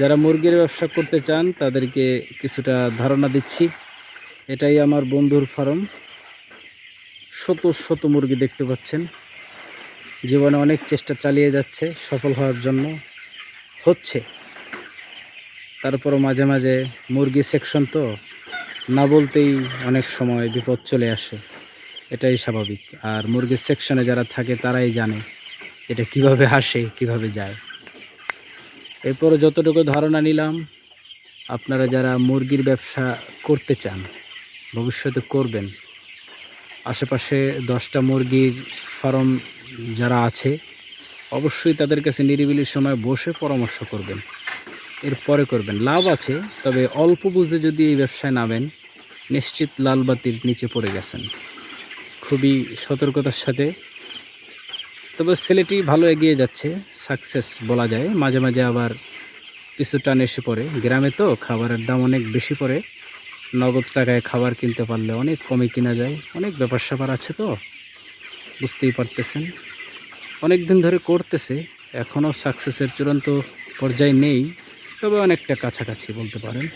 যারা মুরগির ব্যবসা করতে চান তাদেরকে কিছুটা ধারণা দিচ্ছি। এটাই আমার বন্ধুর ফার্ম। শত শত মুরগি দেখতে পাচ্ছেন। জীবনে অনেক চেষ্টা চালিয়ে যাচ্ছে সফল হওয়ার জন্য, হচ্ছে। তারপরও মাঝে মাঝে মুরগি সেকশন তো, না বলতেই অনেক সময় বিপদ চলে আসে, এটাই স্বাভাবিক। আর মুরগির সেকশনে যারা থাকে তারাই জানে এটা কিভাবে আসে, কিভাবে যায়। এরপরে যতটুকু ধারণা নিলাম, আপনারা যারা মুরগির ব্যবসা করতে চান, ভবিষ্যতে করবেন, আশেপাশে 10টা মুরগির ফার্ম যারা আছে অবশ্যই তাদের কাছে নিরিবিলির সময় বসে পরামর্শ করবেন, এরপরে করবেন। লাভ আছে, তবে অল্প বুঝে যদি এই ব্যবসায় নামেন নিশ্চিত লালবাতির নিচে পড়ে গেছেন। খুবই সতর্কতার সাথে। তবে ছেলেটি ভালো এগিয়ে যাচ্ছে, সাকসেস বলা যায়। মাঝে মাঝে আবার কিছু টান এসে পড়ে। গ্রামে তো খাবারের দাম অনেক বেশি পড়ে, নগদ টাকায় খাবার কিনতে পারলে অনেক কমে কিনা যায়। অনেক ব্যাপার স্যাপার আছে তো, বুঝতেই পারতেছেন। অনেক দিন ধরে করতেছে, এখনও সাকসেসের চূড়ান্ত পর্যায়ে নেই, তবে অনেকটা কাছাকাছি বলতে পারেন।